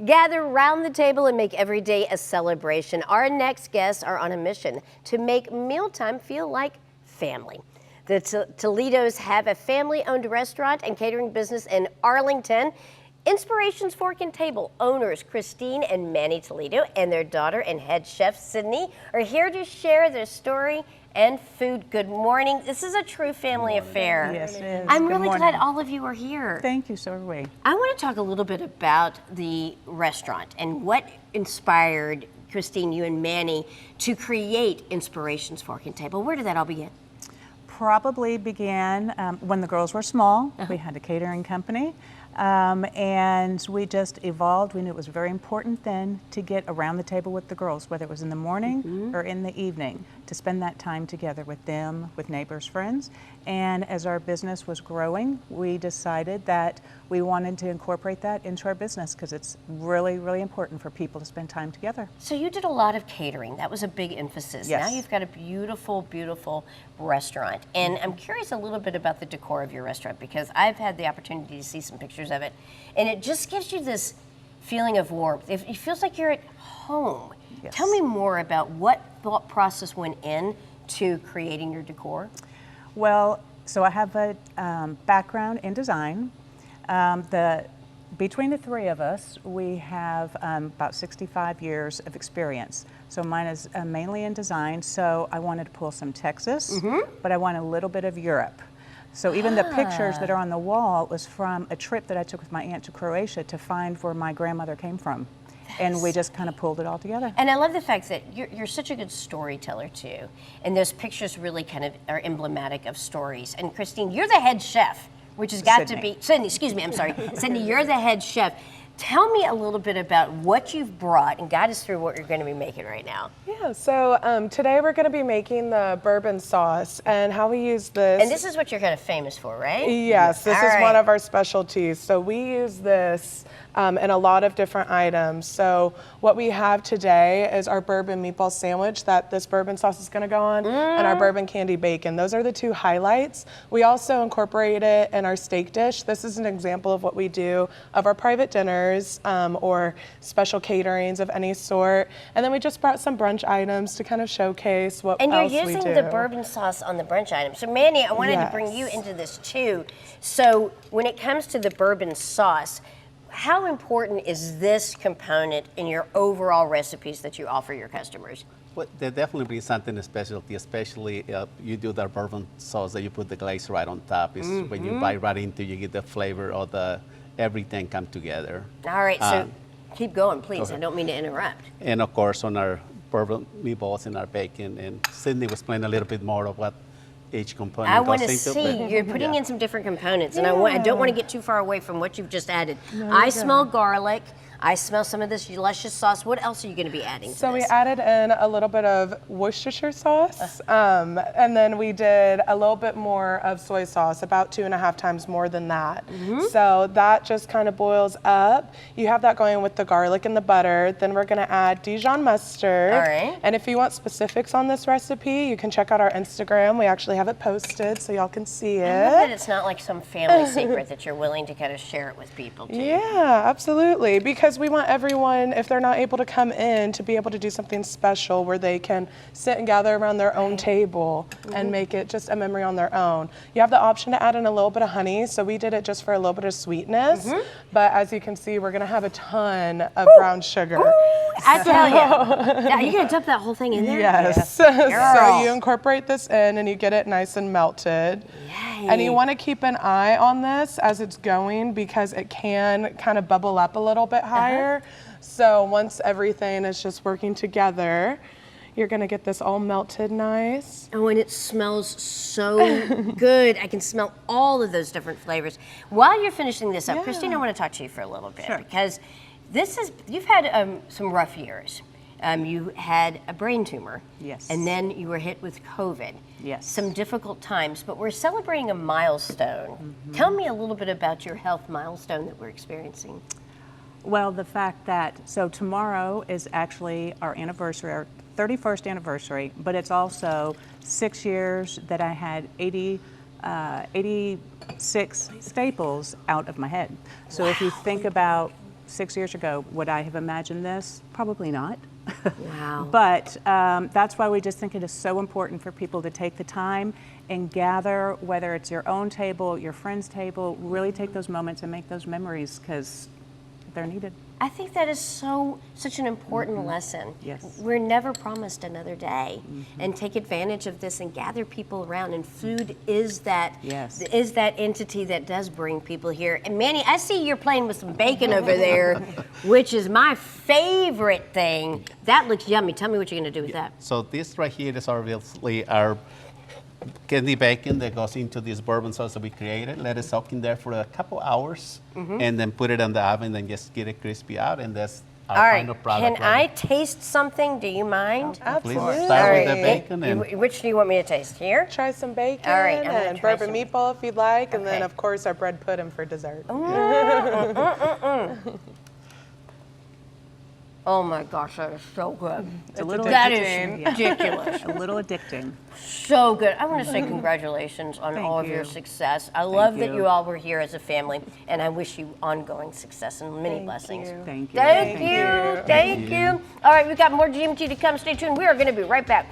Gather round the table and make every day a celebration. Our next guests are on a mission to make mealtime feel like family. The Toledos have a family-owned restaurant and catering business in Arlington. Inspiration's Fork and Table owners Christine and Manny Toledo and their daughter and head chef Sydney are here to share their story and food. Good morning. This is a true family affair. Yes, it is. I'm really glad all of you are here. Thank you, so are we. I want to talk a little bit about the restaurant and what inspired Christine, you and Manny to create Inspiration's Fork and Table. Where did that all begin? Probably began when the girls were small. We had a catering company. And we just evolved. We knew it was very important then to get around the table with the girls, whether it was in the morning or in the evening, to spend that time together with them, with neighbors, friends. And as our business was growing, we decided that we wanted to incorporate that into our business because it's really, really important for people to spend time together. So you did a lot of catering. That was a big emphasis. Yes. Now you've got a beautiful, beautiful restaurant. And I'm curious a little bit about the decor of your restaurant because I've had the opportunity to see some pictures of it. And it just gives you this feeling of warmth. It feels like you're at home. Yes. Tell me more about what thought process went in to creating your decor. Well, so I have a background in design. Between the three of us, we have about 65 years of experience. So mine is mainly in design, so I wanted to pull some Texas, but I want a little bit of Europe. So even the pictures that are on the wall was from a trip that I took with my aunt to Croatia to find where my grandmother came from. And we just kind of pulled it all together. And I love the fact that you're such a good storyteller too. And those pictures really kind of are emblematic of stories. And Christine, you're the head chef, which has got to be, Sydney, excuse me, I'm sorry. Sydney, you're the head chef. Tell me a little bit about what you've brought and guide us through what you're going to be making right now. Yeah, so today we're going to be making the bourbon sauce and how we use this. And this is what you're kind of famous for, right? Yes, this is one of our specialties. So we use this in a lot of different items. So what we have today is our bourbon meatball sandwich that this bourbon sauce is going to go on, and our bourbon candy bacon. Those are the two highlights. We also incorporate it in our steak dish. This is an example of what we do of our private dinners or special caterings of any sort. And then we just brought some brunch items to kind of showcase what else we do. And you're using the bourbon sauce on the brunch item. So Manny, I wanted to bring you into this too. So when it comes to the bourbon sauce, how important is this component in your overall recipes that you offer your customers? Well, there definitely be something specialty, especially you do the bourbon sauce that you put the glaze right on top. Is when you bite right into, you get the flavor of the everything come together. All right, so keep going, please. I don't mean to interrupt. And of course, on our bourbon meatballs and our bacon, and Sydney was playing a little bit more of what each component I want to goes into. see. You're putting in some different components, and I don't want to get too far away from what you've just added. I smell garlic. I smell some of this luscious sauce. What else are you going to be adding to this? So we added in a little bit of Worcestershire sauce, and then we did a little bit more of soy sauce, about 2.5 times more than that. So that just kind of boils up. You have that going with the garlic and the butter. Then we're going to add Dijon mustard. All right. And if you want specifics on this recipe, you can check out our Instagram. We actually have it posted so y'all can see it. I love that it's not like some family secret that you're willing to kind of share it with people too. Yeah, absolutely. Because we want everyone, if they're not able to come in, to be able to do something special where they can sit and gather around their own table and make it just a memory on their own. You have the option to add in a little bit of honey, so we did it just for a little bit of sweetness. But as you can see, we're gonna have a ton of brown sugar. I tell you. Now, you're going to dump that whole thing in there? Yes. So you incorporate this in and you get it nice and melted. Yay. And you want to keep an eye on this as it's going because it can kind of bubble up a little bit higher. So once everything is just working together, you're going to get this all melted nice. Oh, and it smells so good. I can smell all of those different flavors. While you're finishing this up, Christine, I want to talk to you for a little bit because you've had some rough years. You had a brain tumor. Yes. And then you were hit with COVID. Yes. Some difficult times, but we're celebrating a milestone. Tell me a little bit about your health milestone that we're experiencing. Well, the fact that, so tomorrow is actually our anniversary, our 31st anniversary, but it's also 6 years that I had 86 staples out of my head. So if you think about 6 years ago, would I have imagined this? Probably not. Wow. But that's why we just think it is so important for people to take the time and gather, whether it's your own table, your friend's table, really take those moments and make those memories because they're needed. I think that is such an important lesson. Yes. We're never promised another day, and take advantage of this and gather people around. And food is that entity that does bring people here. And Manny, I see you're playing with some bacon over there, which is my favorite thing. That looks yummy. Tell me what you're going to do with that. So this right here is obviously our candy bacon that goes into this bourbon sauce that we created. Let it soak in there for a couple hours, and then put it in the oven and just get it crispy out, and that's our All right. final product. Can I taste something? Do you mind? Please Absolutely. start with the bacon. And Which do you want me to taste? Here? Try some bacon All right, I'm gonna and try bourbon some. meatball if you'd like, and then Okay. of course our bread pudding for dessert. Oh my gosh, that is so good. It's a little That is addicting. ridiculous. A little addicting. So good. I want to say congratulations on all of Thank your you. success. I love that you. you all were here as a family, and I wish you ongoing success and many blessings. Thank you. Thank you. Thank you. All right, we've got more GMT to come. Stay tuned. We are going to be right back.